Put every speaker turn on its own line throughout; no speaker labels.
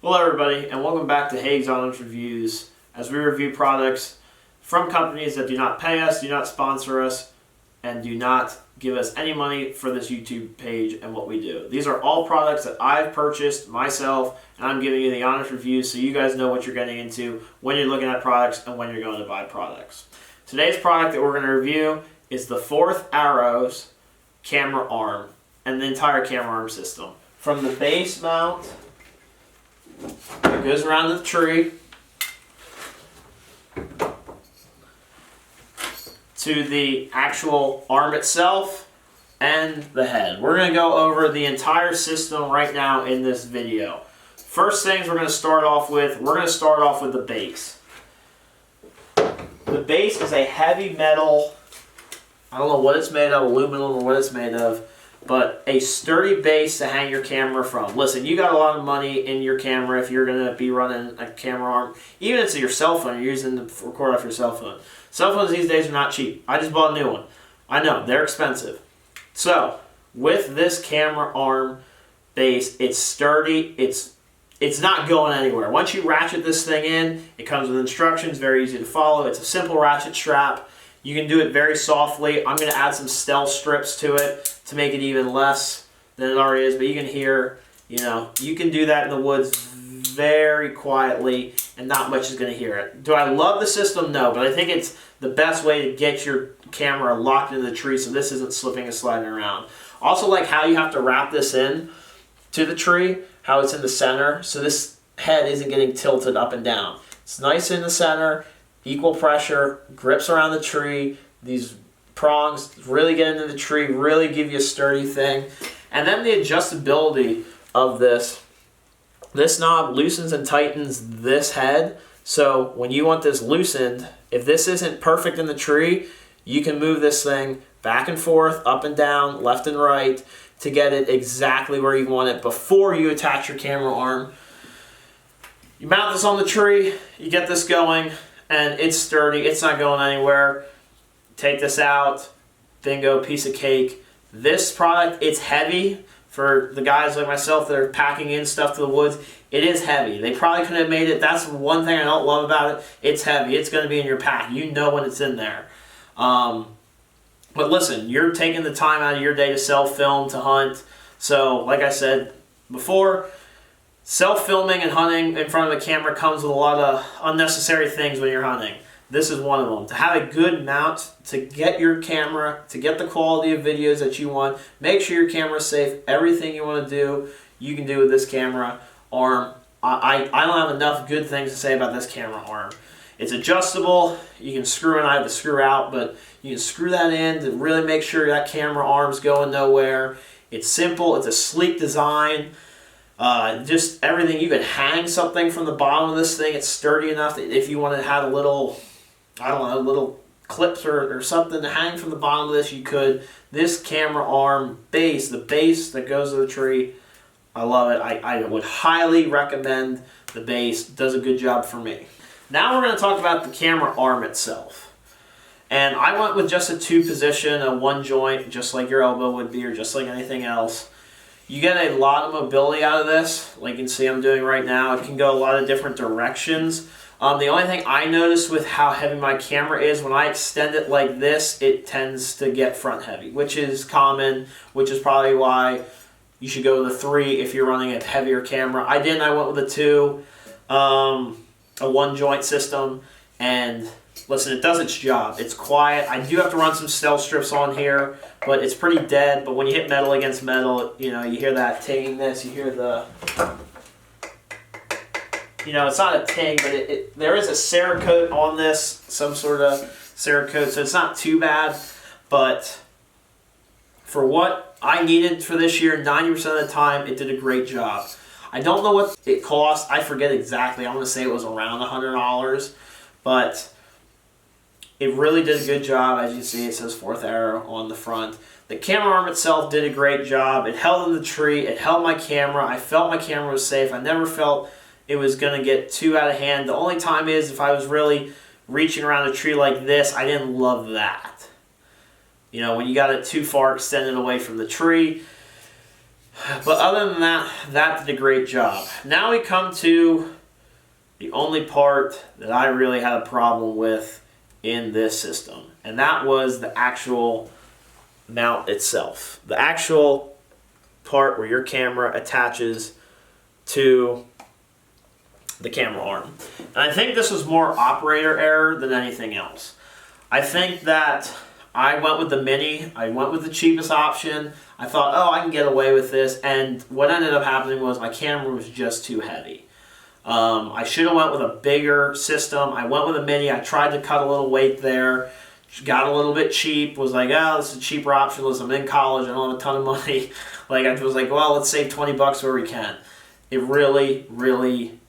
Hello everybody, and welcome back to HAAG'S Reviews, as we review products from companies that do not pay us, do not sponsor us, and do not give us any money for this YouTube page and what we do. These are all products that I've purchased myself, and I'm giving you the honest reviews so you guys know what you're getting into when you're looking at products and when you're going to buy products. Today's product that we're going to review is the 4th Arrows camera arm and the entire camera arm system. From the base mount, it goes around the tree to the actual arm itself and the head. We're going to go over the entire system right now in this video. First things we're going to start off with, the base. The base is a heavy metal, I don't know what it's made of, aluminum or what it's made of, but a sturdy base to hang your camera from. Listen, you got a lot of money in your camera if you're going to be running a camera arm. Even if it's your cell phone, you're using to record off your cell phone. Cell phones these days are not cheap. I just bought a new one. I know, they're expensive. So, with this camera arm base, it's sturdy, it's not going anywhere. Once you ratchet this thing in, it comes with instructions, very easy to follow. It's a simple ratchet strap. You can do it very softly. I'm going to add some stealth strips to it to make it even less than it already is. But you can hear, you can do that in the woods very quietly and not much is going to hear it. Do I love the system? No, but I think it's the best way to get your camera locked into the tree so this isn't slipping and sliding around. Also like how you have to wrap this in to the tree, how it's in the center, so this head isn't getting tilted up and down. It's nice in the center. Equal pressure, grips around the tree, these prongs really get into the tree, really give you a sturdy thing. And then the adjustability of this knob loosens and tightens this head. So when you want this loosened, if this isn't perfect in the tree, you can move this thing back and forth, up and down, left and right to get it exactly where you want it before you attach your camera arm. You mount this on the tree, you get this going, and it's sturdy, it's not going anywhere. Take this out, bingo, piece of cake. This product, it's heavy for the guys like myself that are packing in stuff to the woods. It is heavy. They probably could have made it, that's one thing I don't love about it. It's heavy, it's gonna be in your pack. You know when it's in there. But listen, you're taking the time out of your day to self-film, to hunt. So, like I said before, self-filming and hunting in front of a camera comes with a lot of unnecessary things when you're hunting. This is one of them. To have a good mount, to get your camera, to get the quality of videos that you want, make sure your camera's safe. Everything you want to do, you can do with this camera arm. I don't have enough good things to say about this camera arm. It's adjustable. You can screw in. I have to screw out, but you can screw that in to really make sure that camera arm's going nowhere. It's simple. It's a sleek design. Just everything. You can hang something from the bottom of this thing. It's sturdy enough that if you want to have a little, little clips or something to hang from the bottom of this, you could. This camera arm base, the base that goes to the tree, I love it. I would highly recommend the base. It does a good job for me. Now we're going to talk about the camera arm itself. And I went with just a 2-position, a 1 joint, just like your elbow would be or just like anything else. You get a lot of mobility out of this, like you can see I'm doing right now. It can go a lot of different directions. The only thing I noticed with how heavy my camera is, when I extend it like this, it tends to get front heavy, which is common, which is probably why you should go with a 3 if you're running a heavier camera. I went with a 2, a 1 joint system, and listen, it does its job. It's quiet. I do have to run some stealth strips on here, but it's pretty dead. But when you hit metal against metal, you hear that tinging this. You hear the, it's not a ting, but there is a Cerakote on this, some sort of Cerakote, so it's not too bad. But for what I needed for this year, 90% of the time, it did a great job. I don't know what it cost. I forget exactly. I'm going to say it was around $100, but it really did a good job. As you see, it says 4th Arrow on the front. The camera arm itself did a great job. It held in the tree. It held my camera. I felt my camera was safe. I never felt it was going to get too out of hand. The only time is if I was really reaching around a tree like this, I didn't love that. When you got it too far extended away from the tree, But other than that, that did a great job. Now we come to the only part that I really had a problem with in this system, and that was the actual mount itself. The actual part where your camera attaches to the camera arm. And I think this was more operator error than anything else. I think that I went with the Mini. I went with the cheapest option. I thought, oh, I can get away with this. And what ended up happening was my camera was just too heavy. I should have went with a bigger system. I went with a Mini. I tried to cut a little weight there. Got a little bit cheap. Was like, oh, this is a cheaper option. Listen, I'm in college. I don't have a ton of money. Like, I was like, well, let's save 20 bucks where we can. It really, really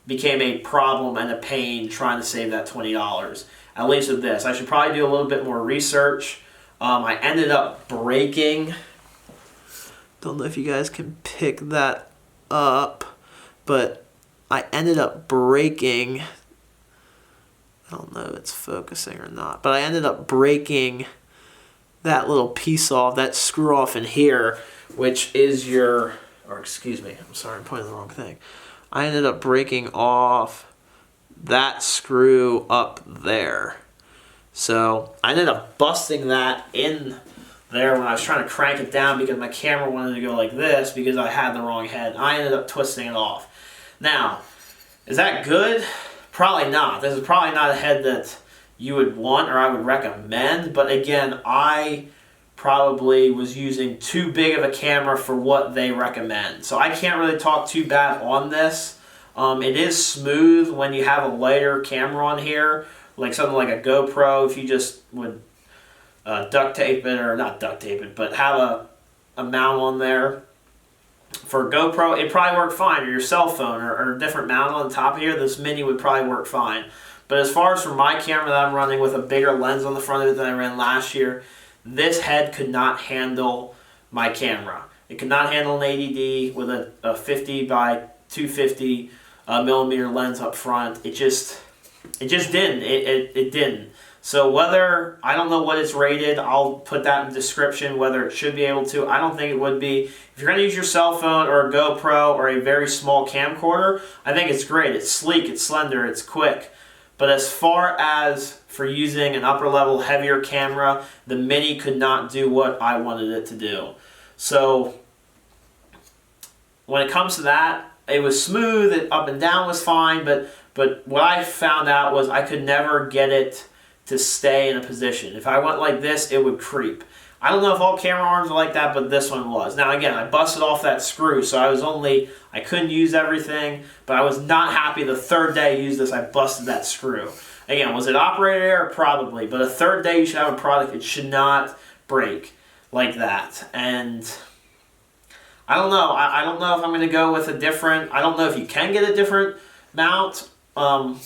became a problem and a pain trying to save that $20. At least with this. I should probably do a little bit more research. I ended up breaking. Don't know if you guys can pick that up, but I ended up breaking. I don't know if it's focusing or not, but I ended up breaking that little piece off, that screw off in here, which is your, or excuse me, I'm sorry, I'm pointing the wrong thing. I ended up breaking off that screw up there. So I ended up busting that in there when I was trying to crank it down because my camera wanted to go like this because I had the wrong head. I ended up twisting it off. Now, is that good? Probably not. This is probably not a head that you would want or I would recommend, but again, I probably was using too big of a camera for what they recommend. So I can't really talk too bad on this. It is smooth when you have a lighter camera on here, like something like a GoPro. If you just would duct tape it, or not duct tape it, but have a mount on there. For GoPro, it probably worked fine, or your cell phone, or a different mount on top here. This Mini would probably work fine. But as far as for my camera that I'm running with a bigger lens on the front of it than I ran last year, this head could not handle my camera. It could not handle an 80D with a 50 by 250 millimeter lens up front. It just didn't. It didn't. So whether, I don't know what it's rated, I'll put that in the description, whether it should be able to. I don't think it would be. If you're going to use your cell phone or a GoPro or a very small camcorder, I think it's great. It's sleek, it's slender, it's quick. But as far as for using an upper level heavier camera, the Mini could not do what I wanted it to do. So when it comes to that, it was smooth, it up and down was fine, but what I found out was I could never get it to stay in a position. If I went like this, it would creep. I don't know if all camera arms are like that, but this one was. Now again, I busted off that screw, so I couldn't use everything, but I was not happy the third day I used this, I busted that screw. Again, was it operator error? Probably, but a third day you should have a product, it should not break like that. And I don't know. I don't know if I'm going to go with a different, I don't know if you can get a different mount on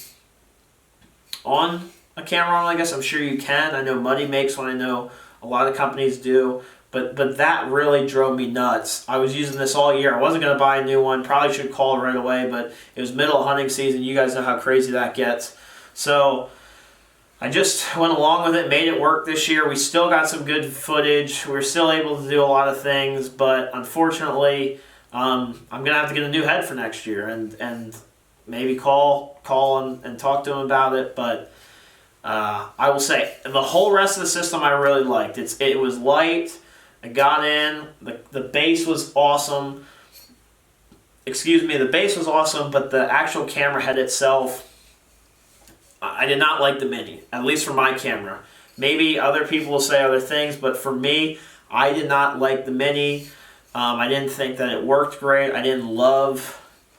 a camera arm, I guess. I'm sure you can. I know Muddy makes one. I know a lot of companies do. But that really drove me nuts. I was using this all year. I wasn't going to buy a new one. Probably should call it right away, but it was middle of hunting season. You guys know how crazy that gets. So I just went along with it, made it work this year. We still got some good footage. We were still able to do a lot of things, but unfortunately, I'm going to have to get a new head for next year and maybe call and talk to him about it. But I will say, the whole rest of the system I really liked. It was light. I got in. The bass was awesome. Excuse me, the bass was awesome, but the actual camera head itself, I did not like the Mini, at least for my camera. Maybe other people will say other things, but for me, I did not like the Mini. I didn't think that it worked great. I didn't like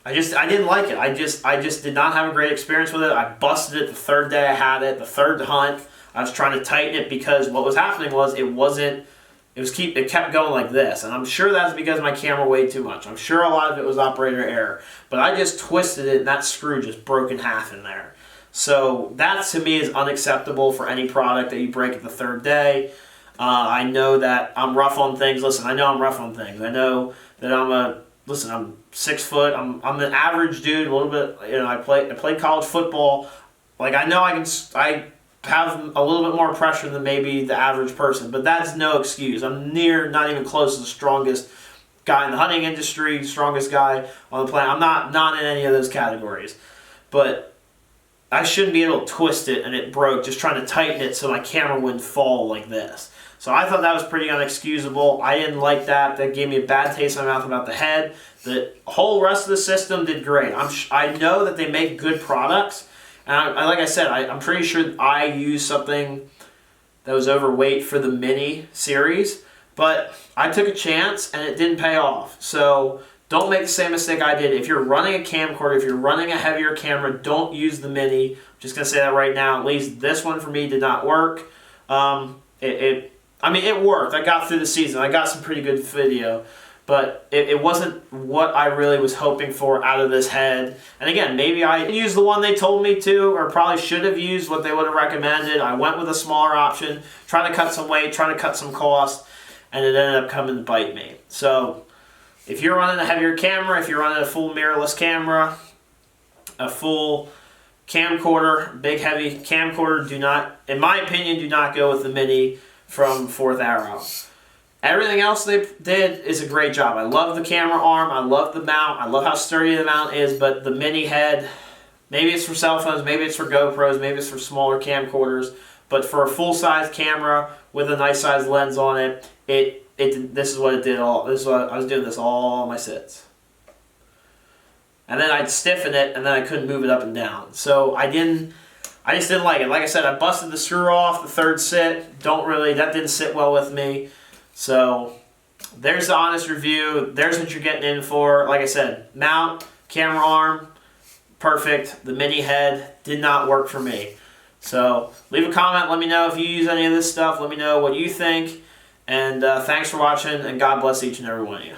it. I just did not have a great experience with it. I busted it the third day I had it, the third hunt. I was trying to tighten it because what was happening was it kept going like this. And I'm sure that's because my camera weighed too much. I'm sure a lot of it was operator error. But I just twisted it and that screw just broke in half in there. So that to me is unacceptable for any product that you break it the third day. I know that I'm rough on things. Listen, I know I'm rough on things. I know that I'm 6 foot. I'm an average dude, a little bit. You know, I played college football. Like I know I have a little bit more pressure than maybe the average person, but that's no excuse. I'm not even close to the strongest guy in the hunting industry, strongest guy on the planet. I'm not in any of those categories. But I shouldn't be able to twist it and it broke just trying to tighten it so my camera wouldn't fall like this. So I thought that was pretty unexcusable. I didn't like that. That gave me a bad taste in my mouth about the head. The whole rest of the system did great. I know that they make good products. And like I said, I'm pretty sure I used something that was overweight for the mini series. But I took a chance and it didn't pay off. So don't make the same mistake I did. If you're running a camcorder, if you're running a heavier camera, don't use the mini. I'm just going to say that right now. At least this one for me did not work. It worked. I got through the season. I got some pretty good video. But it wasn't what I really was hoping for out of this head. And again, maybe I used the one they told me to, or probably should have used what they would have recommended. I went with a smaller option, trying to cut some weight, trying to cut some cost, and it ended up coming to bite me. So if you're running a heavier camera, if you're running a full mirrorless camera, a full camcorder, big heavy camcorder, do not, in my opinion, do not go with the mini from 4th Arrow. Everything else they did is a great job. I love the camera arm. I love the mount. I love how sturdy the mount is, but the mini head, maybe it's for cell phones, maybe it's for GoPros, maybe it's for smaller camcorders, but for a full-size camera with a nice-sized lens on it, this is what it did all. This is what I was doing this all on my sits. And then I'd stiffen it, and then I couldn't move it up and down. So I just didn't like it. Like I said, I busted the screw off the third sit. That didn't sit well with me. So there's the honest review. There's what you're getting in for. Like I said, mount, camera arm, perfect. The mini head did not work for me. So leave a comment. Let me know if you use any of this stuff. Let me know what you think. And thanks for watching, and God bless each and every one of you.